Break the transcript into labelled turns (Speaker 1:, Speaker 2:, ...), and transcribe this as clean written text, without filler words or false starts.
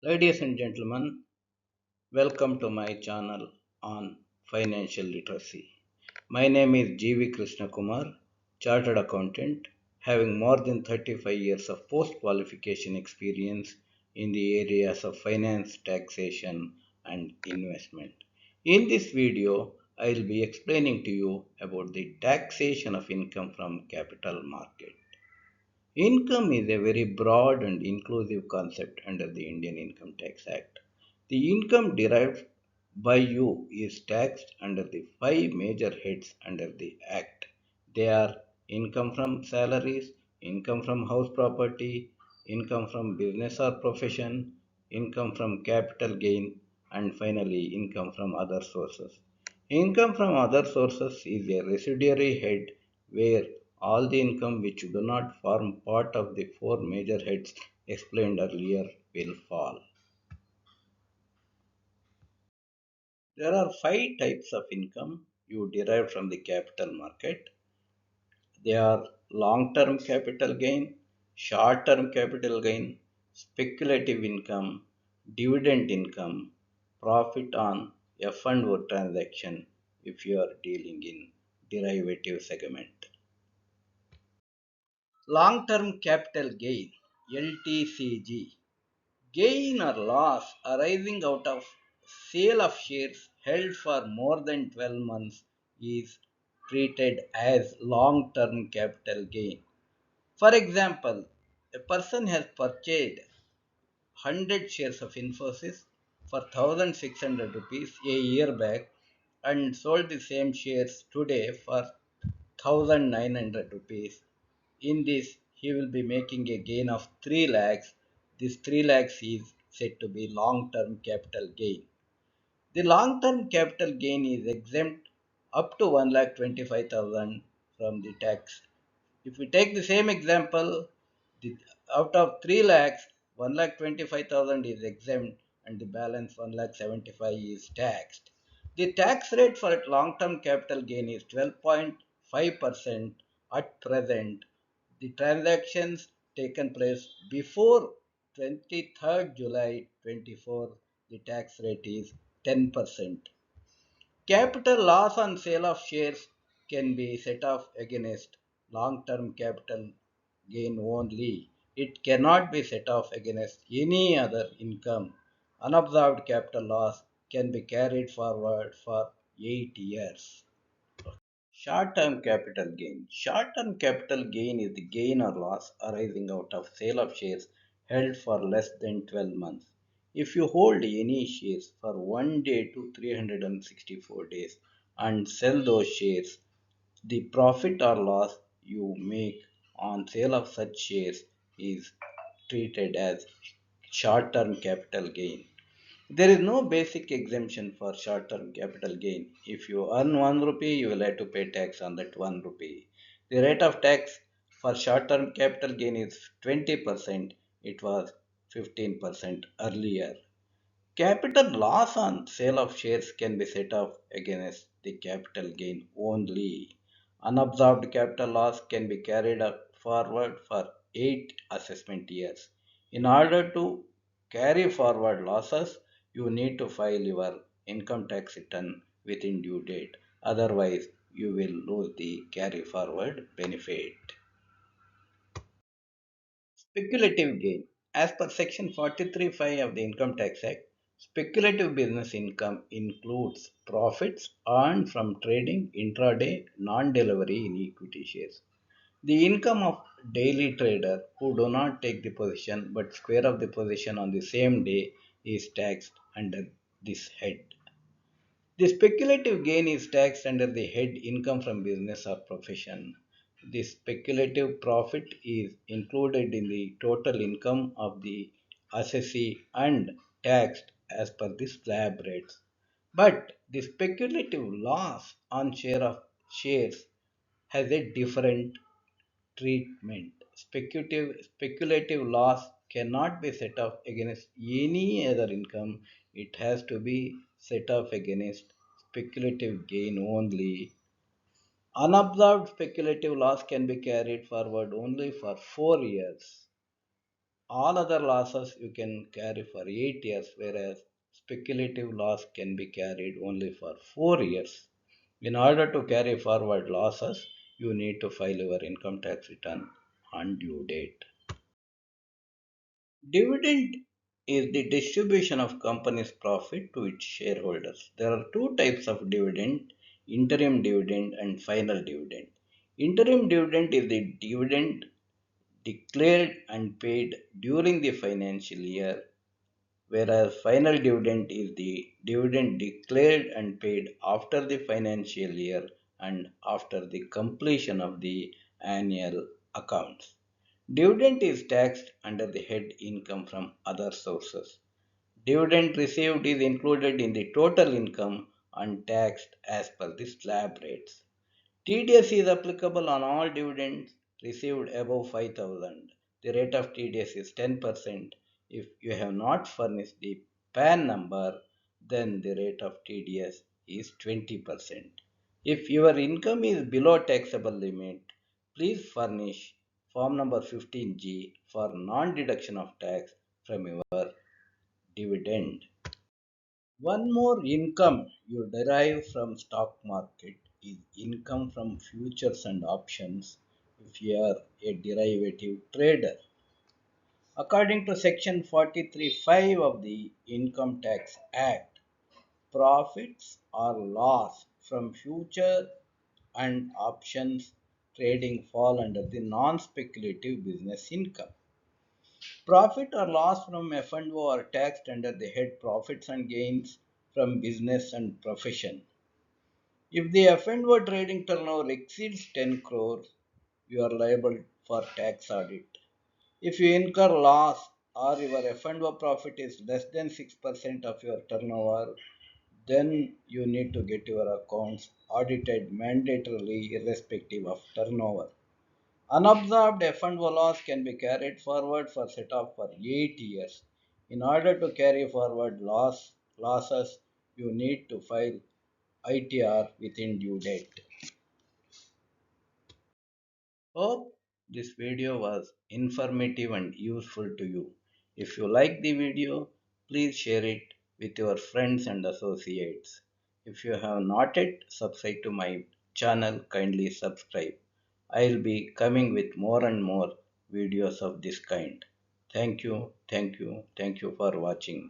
Speaker 1: Ladies and gentlemen, welcome to my channel on financial literacy. My name is G.V. Krishna Kumar, Chartered Accountant, having more than 35 years of post qualification experience in the areas of finance, taxation, and investment. In this video, I will be explaining to you about the taxation of income from capital market. Income is a very broad and inclusive concept under the Indian Income Tax Act. The income derived by you is taxed under the five major heads under the Act. They are income from salaries, income from house property, income from business or profession, income from capital gain, and finally income from other sources. Income from other sources is a residuary head where all the income which do not form part of the four major heads explained earlier will fall. There are five types of income you derive from the capital market. They are long term capital gain, short term capital gain, speculative income, dividend income, profit on F and O transaction if you are dealing in derivative segment. Long term capital gain LTCG, gain or loss arising out of sale of shares held for more than 12 months is treated as long term capital gain. For example, a person has purchased 100 shares of Infosys for 1600 rupees a year back and sold the same shares today for 1900 rupees. In this, he will be making a gain of 3 lakhs. This 3 lakhs is said to be long term capital gain. The long term capital gain is exempt up to 1,25,000 from the tax. If we take the same example, the, out of 3 lakhs, 1,25,000 is exempt and the balance 1,75,000 is taxed. The tax rate for long term capital gain is 12.5% at present. The transactions taken place before 23rd July 24, the tax rate is 10%. Capital loss on sale of shares can be set off against long term capital gain only. It cannot be set off against any other income. Unobserved capital loss can be carried forward for 8 years. Short term capital gain. Short term capital gain is the gain or loss arising out of sale of shares held for less than 12 months. If you hold any shares for 1 day to 364 days and sell those shares, the profit or loss you make on sale of such shares is treated as short term capital gain. There is no basic exemption for short term capital gain. If you earn 1 rupee, you will have to pay tax on that 1 rupee. The rate of tax for short term capital gain is 20%. It was 15% earlier. Capital loss on sale of shares can be set off against the capital gain only. Unabsorbed capital loss can be carried forward for 8 assessment years. In order to carry forward losses, you need to file your income tax return within due date. Otherwise, you will lose the carry forward benefit. Speculative gain. As per Section 43(5) of the Income Tax Act, speculative business income includes profits earned from trading intraday non-delivery in equity shares. The income of daily trader who do not take the position but square up the position on the same day is taxed under this head. The speculative gain is taxed under the head income from business or profession. The speculative profit is included in the total income of the assessee and taxed as per the slab rates. But the speculative loss on share of shares has a different treatment. Speculative loss cannot be set off against any other income. It has to be set off against speculative gain only. Unobserved speculative loss can be carried forward only for 4 years. All other losses you can carry for 8 years, whereas speculative loss can be carried only for 4 years. In order to carry forward losses, you need to file your income tax return on due date. Dividend is the distribution of company's profit to its shareholders. There are two types of dividend: interim dividend and final dividend. Interim dividend is the dividend declared and paid during the financial year, whereas final dividend is the dividend declared and paid after the financial year and after the completion of the annual accounts. Dividend is taxed under the head income from other sources. Dividend received is included in the total income and taxed as per the slab rates. TDS is applicable on all dividends received above 5,000. The rate of TDS is 10%. If you have not furnished the PAN number, then the rate of TDS is 20%. If your income is below taxable limit, please furnish form number 15G for non-deduction of tax from your dividend. One more income you derive from stock market is income from futures and options if you are a derivative trader. According to section 43(5) of the Income Tax Act, profits or loss from future and options trading fall under the non-speculative business income. Profit or loss from F&O are taxed under the head profits and gains from business and profession. If the F&O trading turnover exceeds 10 crores, you are liable for tax audit. If you incur loss or your F&O profit is less than 6% of your turnover, then you need to get your accounts audited mandatorily irrespective of turnover. Unabsorbed F&O loss can be carried forward for set off for 8 years. In order to carry forward losses, you need to file ITR within due date. Hope this video was informative and useful to you. If you like the video, please share it with your friends and associates. If you have not yet subscribed to my channel, kindly subscribe. I will be coming with more and more videos of this kind. Thank you, thank you, thank you for watching.